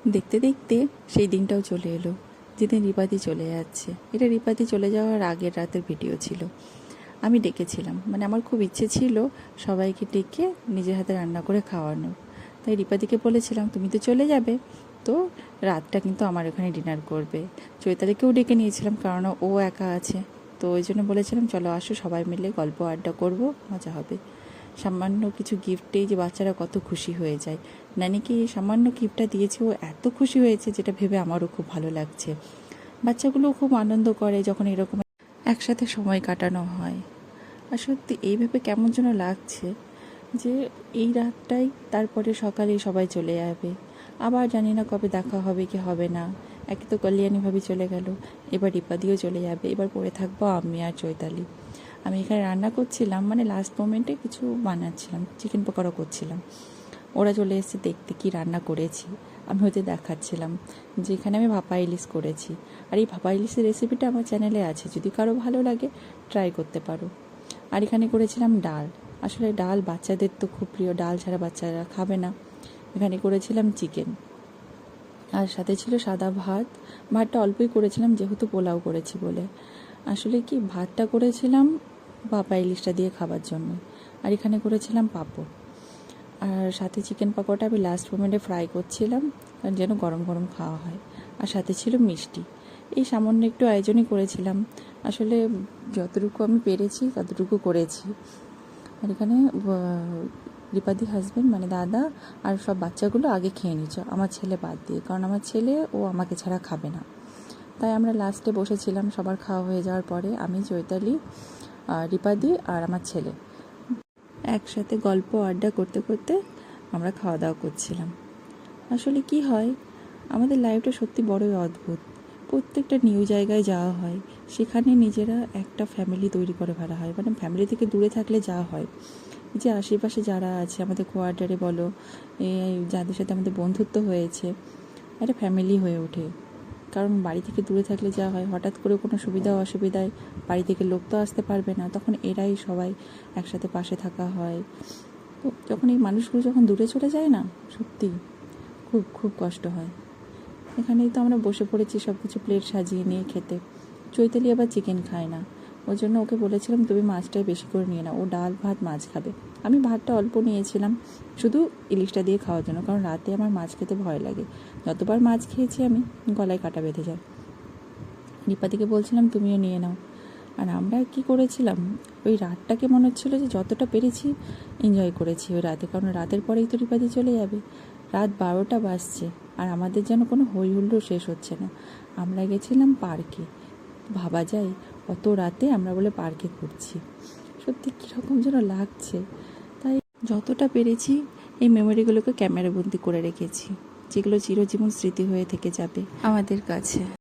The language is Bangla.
দেখতে দেখতে সেই দিনটাও চলে এলো যেদিন রিপাদি চলে যাচ্ছে। এটা রিপাদি চলে যাওয়ার আগের রাতের ভিডিও ছিল। আমি ডেকেছিলাম, মানে আমার খুব ইচ্ছে ছিল সবাইকে ডেকে নিজের হাতে রান্না করে খাওয়ানোর। তাই রিপাদিকে বলেছিলাম তুমি তো চলে যাবে, তো রাতটা কিন্তু আমার ওখানে ডিনার করবে। চৈতালিকেও ডেকে নিয়েছিলাম, কারণ ও একা আছে। তো ওই জন্য বলেছিলাম চলো আসো সবাই মিলে গল্প আড্ডা করব, মজা হবে। সামান্য কিছু গিফটেই যে বাচ্চারা কত খুশি হয়ে যায়। নানিকে এই সামান্য গিফটটা দিয়েছে, ও এত খুশি হয়েছে যেটা ভেবে আমারও খুব ভালো লাগছে। বাচ্চাগুলো খুব আনন্দ করে যখন এরকম একসাথে সময় কাটানো হয়। আর সত্যি এই ভেবে কেমন যেন লাগছে যে এই রাতটাই, তারপরে সকালে সবাই চলে যাবে। আবার জানি না কবে দেখা হবে কি হবে না। একে তো কল্যাণী ভাবি চলে গেল, এবার রিপাদিও চলে যাবে। এবার পড়ে থাকবো আমি আর চৈতালি। আমি এখানে রান্না করছিলাম, মানে লাস্ট মোমেন্টে কিছু বানাচ্ছিলাম, চিকেন পকোড়া করছিলাম। ওরা চলে এসেছে দেখতে কী রান্না করেছি। আমি ওদের দেখাচ্ছিলাম যে এখানে আমি ভাপা ইলিশ করেছি। আর এই ভাপা ইলিশের রেসিপিটা আমার চ্যানেলে আছে, যদি কারো ভালো লাগে ট্রাই করতে পারো। আর এখানে করেছিলাম ডাল। আসলে ডাল বাচ্চাদের তো খুব প্রিয়, ডাল ছাড়া বাচ্চারা খাবে না। এখানে করেছিলাম চিকেন, আর সাথে ছিল সাদা ভাত। ভাতটা অল্পই করেছিলাম যেহেতু পোলাও করেছি বলে। আসলে কি ভাতটা করেছিলাম ভাপা ইলিশটা দিয়ে খাবার জন্য। আর এখানে করেছিলাম পাঁপড়, আর সাথে চিকেন পাকোড়াটা আমি লাস্ট মোমেন্টে ফ্রাই করছিলাম, কারণ যেন গরম গরম খাওয়া হয়। আর সাথে ছিল মিষ্টি। এই সামান্য একটু আয়োজনই করেছিলাম। আসলে যতটুকু আমি পেরেছি ততটুকু করেছি। আর এখানে রিপাদি হাজব্যান্ড মানে দাদা আর সব বাচ্চাগুলো আগে খেয়ে নিচ্ছ, আমার ছেলে বাদ দিয়ে, কারণ আমার ছেলে ও আমাকে ছাড়া খাবে না। তাই আমরা লাস্টে বসেছিলাম সবার খাওয়া হয়ে যাওয়ার পরে, আমি, চৈতালি, রিপাদি আর আমার ছেলে একসাথে গল্প আড্ডা করতে করতে আমরা খাওয়া দাওয়া করছিলাম। আসলে কি হয়, আমাদের লাইফটা সত্যি বড়ই অদ্ভুত। প্রত্যেকটা নিউ জায়গায় যাওয়া হয়, সেখানে নিজেরা একটা ফ্যামিলি তৈরি করে ফেলা হয়। মানে ফ্যামিলি থেকে দূরে থাকলে যা হয়, যে আশেপাশে যারা আছে আমাদের কোয়ার্টারে বলো, এই যাদের সাথে আমাদের বন্ধুত্ব হয়েছে, একটা ফ্যামিলি হয়ে ওঠে। কারণ বাড়ি থেকে দূরে থাকলে যা হয়, হঠাৎ করে কোনো সুবিধা অসুবিধায় বাড়ি থেকে লোক তো আসতে পারবে না, তখন এরাই সবাই একসাথে পাশে থাকা হয়। তো যখন এই মানুষগুলো যখন দূরে চলে যায় না, সত্যি খুব খুব কষ্ট হয়। এখানেই তো আমরা বসে পড়েছি সব কিছু প্লেট সাজিয়ে নিয়ে খেতে। চৈতালি আবার চিকেন খায় না, ওর জন্য ওকে বলেছিলাম তুমি মাছটাই বেশি করে নিয়ে নাও, ও ডাল ভাত মাছ খাবে। আমি ভাতটা অল্প নিয়েছিলাম শুধু ইলিশটা দিয়ে খাওয়ার জন্য, কারণ রাতে আমার মাছ খেতে ভয় লাগে। যতবার মাছ খেয়েছি আমি, গলায় কাটা বেঁধে যায়। রিপাদিকে বলছিলাম তুমিও নিয়ে নাও। আর আমরা কি করেছিলাম, ওই রাতটাকে মনে হচ্ছিলো যে যতটা পেরেছি এনজয় করেছি ওই রাতে, কারণ রাতের পরেই তো রিপাদি চলে যাবে। রাত 12টা বাজছে আর আমাদের যেন কোনো হই হুল্লোড় শেষ হচ্ছে না। আমরা গেছিলাম পার্কে। ভাবা যায় অত রাতে আমরা বলে পার্কে ঘুরছি, সত্যি কীরকম যেন লাগছে। তাই যতটা পেরেছি এই মেমোরিগুলোকে ক্যামেরাবন্দি করে রেখেছি, যেগুলো চিরজীবন স্মৃতি হয়ে থেকে যাবে আমাদের কাছে।